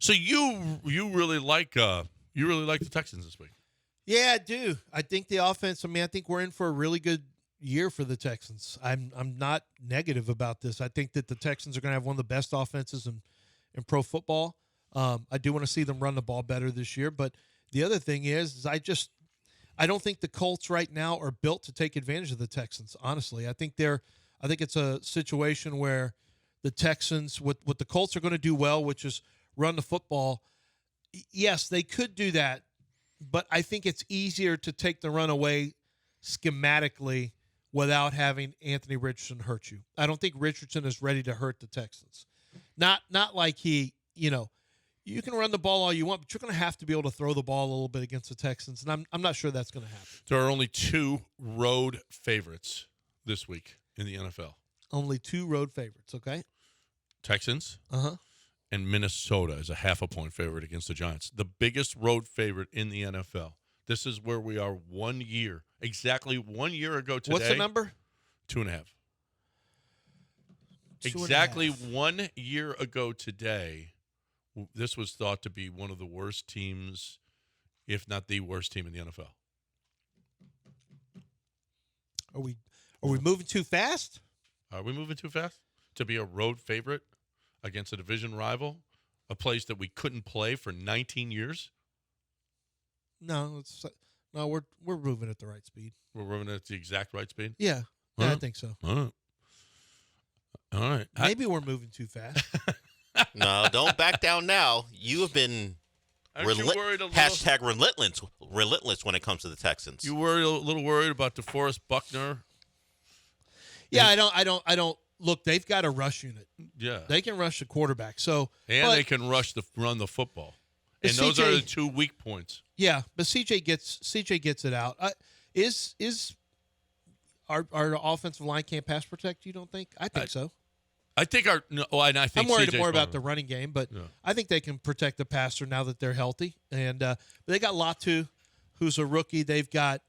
So you really like the Texans this week? Yeah, I do. I think the offense. I think we're in for a really good year for the Texans. I'm not negative about this. I think that the Texans are going to have one of the best offenses in pro football. I do want to see them run the ball better this year. But the other thing is I don't think the Colts right now are built to take advantage of the Texans. Honestly, I think it's a situation where the Texans, what the Colts are going to do well, which is run the football. Yes, they could do that, but I think it's easier to take the run away schematically without having Anthony Richardson hurt you. I don't think Richardson is ready to hurt the Texans. Not like he, you can run the ball all you want, but you're going to have to be able to throw the ball a little bit against the Texans, and I'm not sure that's going to happen. There are only 2 road favorites this week in the NFL. Only 2 road favorites, okay? Texans Uh-huh. and Minnesota is a 0.5 point favorite against the Giants. The biggest road favorite in the NFL. This is where we are exactly 1 year ago today. What's the number? 2.5. 2.5. Exactly 1 year ago today, this was thought to be one of the worst teams, if not the worst team in the NFL. Are we moving too fast? Are we moving too fast to be a road favorite against a division rival, a place that we couldn't play for 19 years? No, we're moving at the right speed. We're moving at the exact right speed? Yeah, Huh? I think so. All right. Maybe we're moving too fast. No, don't back down now. You have been Aren't you worried a little? hashtag relentless when it comes to the Texans. You were a little worried about DeForest Buckner? Yeah, I don't look. They've got a rush unit. Yeah. They can rush the quarterback. So They can run the football. And those are the 2 weak points. Yeah, but CJ gets it out. Is our offensive line can't pass protect? You don't think? I think so. I think I think I'm worried CJ's more about better. the running game, but Yeah. I think they can protect the passer now that they're healthy. And they got Latu, who's a rookie. They've got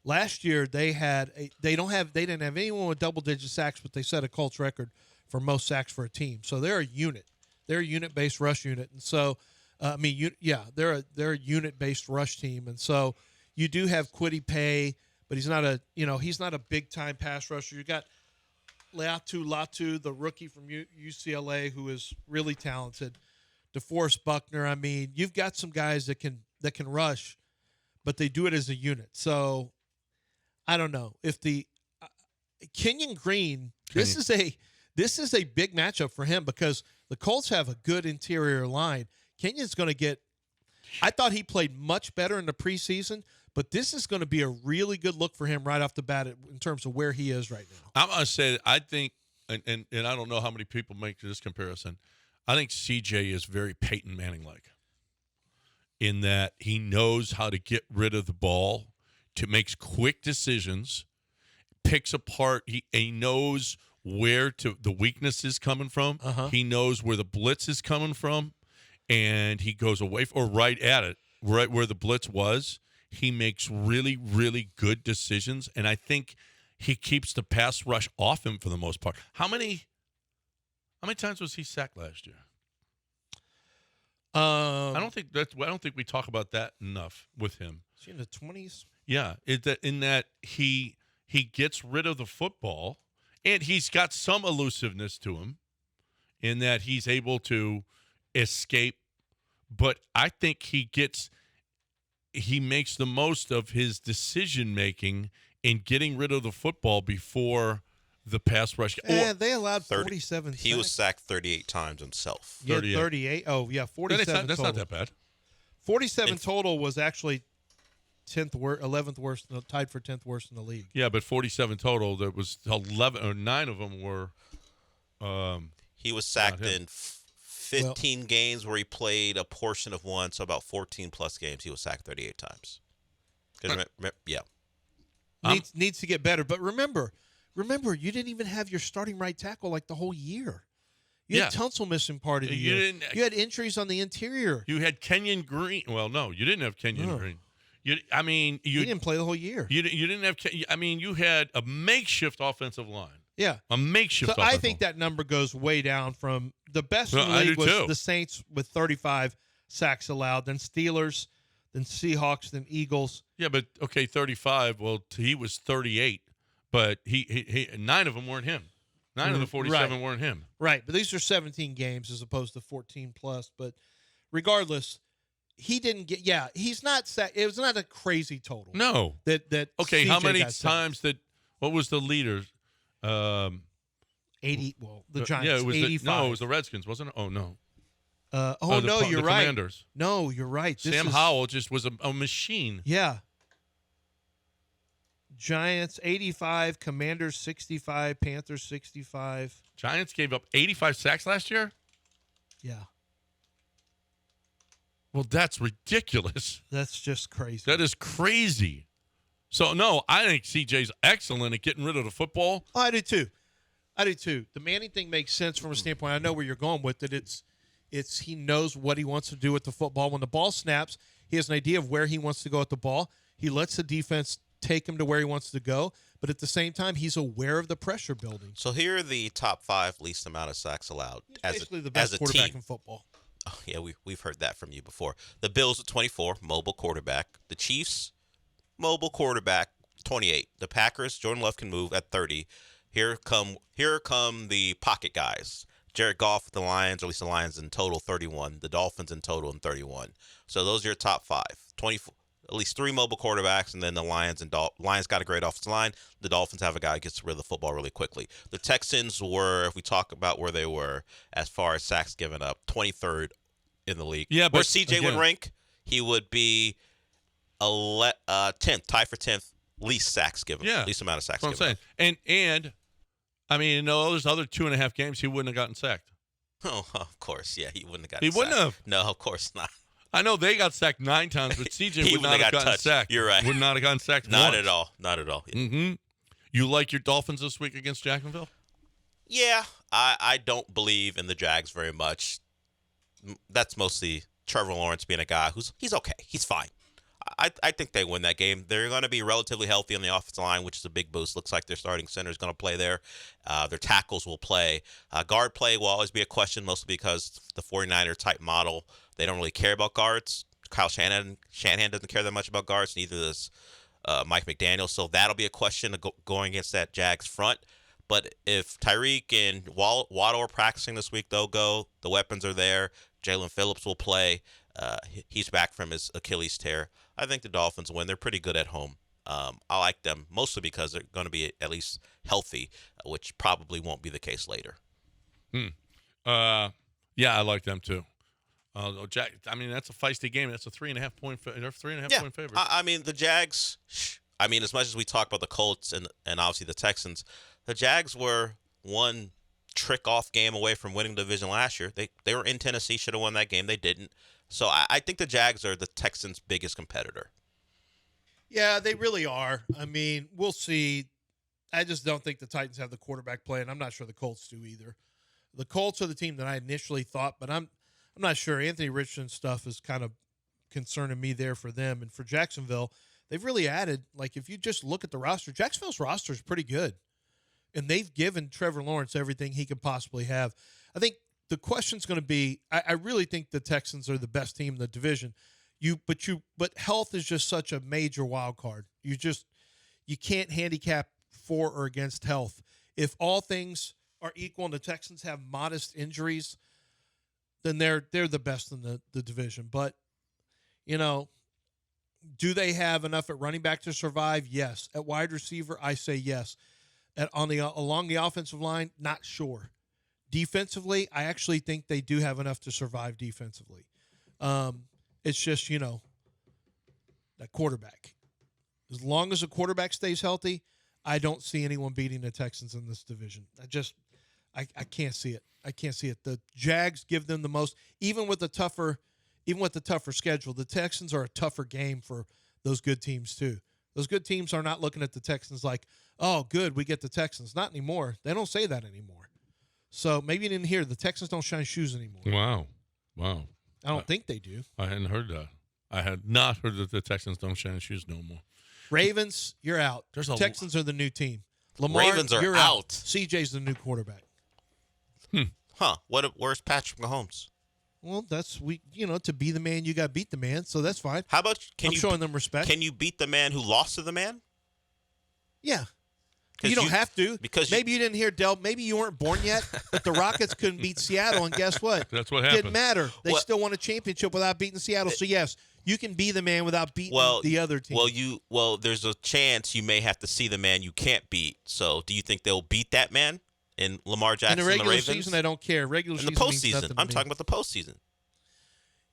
last year they didn't have anyone with double-digit sacks, but they set a Colts record for most sacks for a team. So they're a unit. They're a unit-based rush unit, and so they're a unit-based rush team, and so you do have Kwity Paye, but he's not a big-time pass rusher. You got Latu, the rookie from UCLA, who is really talented. DeForest Buckner. I mean, you've got some guys that can rush, but they do it as a unit. So I don't know if the Kenyon Green. This is a big matchup for him because the Colts have a good interior line. Kenyon's going to get. I thought he played much better in the preseason, but this is going to be a really good look for him right off the bat in terms of where he is right now. I'm going to say that I think, and I don't know how many people make this comparison, I think CJ is very Peyton Manning-like in that he knows how to get rid of the ball, makes quick decisions, picks apart. He knows where the weakness is coming from. Uh-huh. He knows where the blitz is coming from, and he goes away or right at it, right where the blitz was. He makes really, really good decisions, and I think he keeps the pass rush off him for the most part. How many times was he sacked last year? I don't think we talk about that enough with him. Is he in the 20s? Yeah, in that he gets rid of the football, and he's got some elusiveness to him in that he's able to escape. But I think he makes the most of his decision making in getting rid of the football before the pass rush. Yeah, they allowed 47 sacks. He was sacked 38 times himself. Yeah, 38. Oh, yeah, 47 That's total. not that bad. 47 total was actually 11th worst, tied for 10th worst in the league. Yeah, but 47 total. There was 11 or 9 of them were. He was sacked in 15 games where he played a portion of one, so about 14 plus games. He was sacked 38 times. Yeah. Needs to get better. But remember, you didn't even have your starting right tackle like the whole year. You had Tunsil missing part of the year. You had injuries on the interior. You had Kenyon Green. Well, no, you didn't have Kenyon Green. You didn't play the whole year. You didn't have. You had a makeshift offensive line. Yeah, a makeshift. So I think that number goes way down from The best No, in the I league do was too. the Saints with 35 sacks allowed, then Steelers, then Seahawks, then Eagles. Yeah, but okay, 35. Well, he was 38, but he 9 of them weren't him. 9 of the 47 Right. weren't him. Right, but these are 17 games as opposed to 14 plus. But regardless, he didn't get. Yeah, he's not. It was not a crazy total. No. That Okay, how CJ many got sacked. times that? What was the leader? 80. Well, the Giants. Yeah, it was 85. it was the Redskins, wasn't it? Oh no. You're right. Commanders. No, you're right. Sam Howell just was a machine. Yeah. Giants 85, Commanders 65, Panthers 65. Giants gave up 85 sacks last year. Yeah, Well, that's ridiculous. that's just crazy. That is crazy. So no, I think CJ's excellent at getting rid of the football. Oh, I do too. The Manning thing makes sense from a standpoint. I know where you're going with it. It's he knows what he wants to do with the football. When the ball snaps, he has an idea of where he wants to go with the ball. He lets the defense take him to where he wants to go, but at the same time, he's aware of the pressure building. So here are the top 5 least amount of sacks allowed He's as basically a, the best as a quarterback team. in football. Oh, yeah, we've heard that from you before. The Bills at 24, mobile quarterback. The Chiefs, mobile quarterback, 28. The Packers, Jordan Love can move at 30. Here come the pocket guys. Jared Goff with the Lions, or at least the Lions in total, 31. The Dolphins in total in 31. So those are your top 5. 24. At least 3 mobile quarterbacks, and then the Lions Lions got a great offensive line. The Dolphins have a guy who gets rid of the football really quickly. The Texans were, if we talk about where they were as far as sacks given up, 23rd in the league. Yeah, but where CJ would again- rank, he would be 10th, tie for 10th, least sacks given. Yeah, least amount of sacks That's what I'm given. saying. And I mean, in those other 2.5 games, he wouldn't have gotten sacked. Oh, of course, yeah, he wouldn't have gotten. He wouldn't sacked. have. No, of course not. I know they got sacked 9 times, but CJ He would not wouldn't have have got gotten touched. sacked. You're right. Would not have gotten sacked. Not once. at all. Not at all. Mm-hmm. You like your Dolphins this week against Jacksonville? Yeah, I don't believe in the Jags very much. That's mostly Trevor Lawrence being a guy he's okay. He's fine. I think they win that game. They're going to be relatively healthy on the offensive line, which is a big boost. Looks like their starting center is going to play there. Their tackles will play. Guard play will always be a question, mostly because the 49er type model, they don't really care about guards. Kyle Shanahan doesn't care that much about guards, neither does Mike McDaniel. So that'll be a question going against that Jags front. But if Tyreek and Waddle are practicing this week, they'll go. The weapons are there. Jalen Phillips will play. He's back from his Achilles tear. I think the Dolphins win. They're pretty good at home. I like them mostly because they're going to be at least healthy, which probably won't be the case later. Yeah, I like them too. Jack, I mean, that's a feisty game. That's a 3.5 point. They're 3.5 point favorite. I mean, the Jags. I mean, as much as we talk about the Colts and obviously the Texans, the Jags were one trick off game away from winning the division last year. They were in Tennessee, should have won that game. They didn't. So I think the Jags are the Texans' biggest competitor. Yeah, they really are. I mean, we'll see. I just don't think the Titans have the quarterback play, and I'm not sure the Colts do either. The Colts are the team that I initially thought, but I'm not sure. Anthony Richardson stuff is kind of concerning me there for them. And for Jacksonville, they've really added, like if you just look at the roster, Jacksonville's roster is pretty good. And they've given Trevor Lawrence everything he could possibly have. I think the question's going to be, I really think the Texans are the best team in the division. But health is just such a major wild card. You can't handicap for or against health. If all things are equal and the Texans have modest injuries, then they're the best in the division. But, do they have enough at running back to survive? Yes. At wide receiver, I say yes. Along the offensive line, not sure. Defensively, I actually think they do have enough to survive defensively. It's just, that quarterback. As long as the quarterback stays healthy, I don't see anyone beating the Texans in this division. I can't see it. I can't see it. The Jags give them the most, even with the tougher schedule. The Texans are a tougher game for those good teams too. Those good teams are not looking at the Texans like, oh, good, we get the Texans. Not anymore. They don't say that anymore. So maybe you didn't hear, the Texans don't shine shoes anymore. Wow. I don't think they do. I hadn't heard that. I had not heard that the Texans don't shine shoes no more. Ravens, you're out. Texans are the new team. Lamar, Ravens are you're out. CJ's the new quarterback. Huh? Where's Patrick Mahomes? Well, to be the man, you got to beat the man, so that's fine. How about I'm showing them respect. Can you beat the man who lost to the man? Yeah. You don't have to. Because maybe you didn't hear Del. Maybe you weren't born yet, but the Rockets couldn't beat Seattle, and guess what? That's what happened. Didn't matter. They still won a championship without beating Seattle. So yes, you can be the man without beating the other team. Well, there's a chance you may have to see the man you can't beat. So, do you think they'll beat that man in Lamar Jackson? In the regular Ravens? season, I don't care. Regular in season the means postseason. nothing to I'm me. talking about the postseason.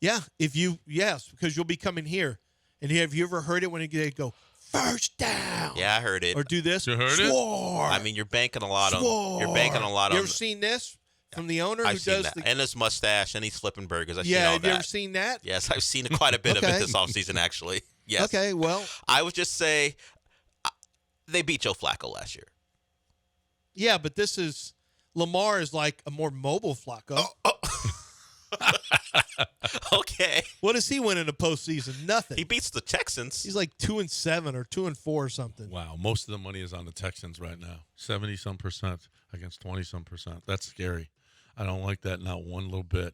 Yeah, because you'll be coming here, and have you ever heard it when they go first down? Yeah, I heard it. Or do this. You heard it? I mean, you're banking a lot on. You're banking a lot You on. ever seen this from the owner I've who seen does that, the? and his mustache, and he's flipping burgers. I've seen Yeah, all have you that. ever seen that? Yes, I've seen quite a bit of it Okay. this offseason, actually. Yes. Okay, well, I would just say they beat Joe Flacco last year. yeah, but Lamar is like a more mobile Flacco. Okay. What does he win in the postseason? Nothing. He beats the Texans. He's like 2-7 or 2-4 or something. Wow, most of the money is on the Texans right now. 70-some% against 20-some%. That's scary. I don't like that, not one little bit.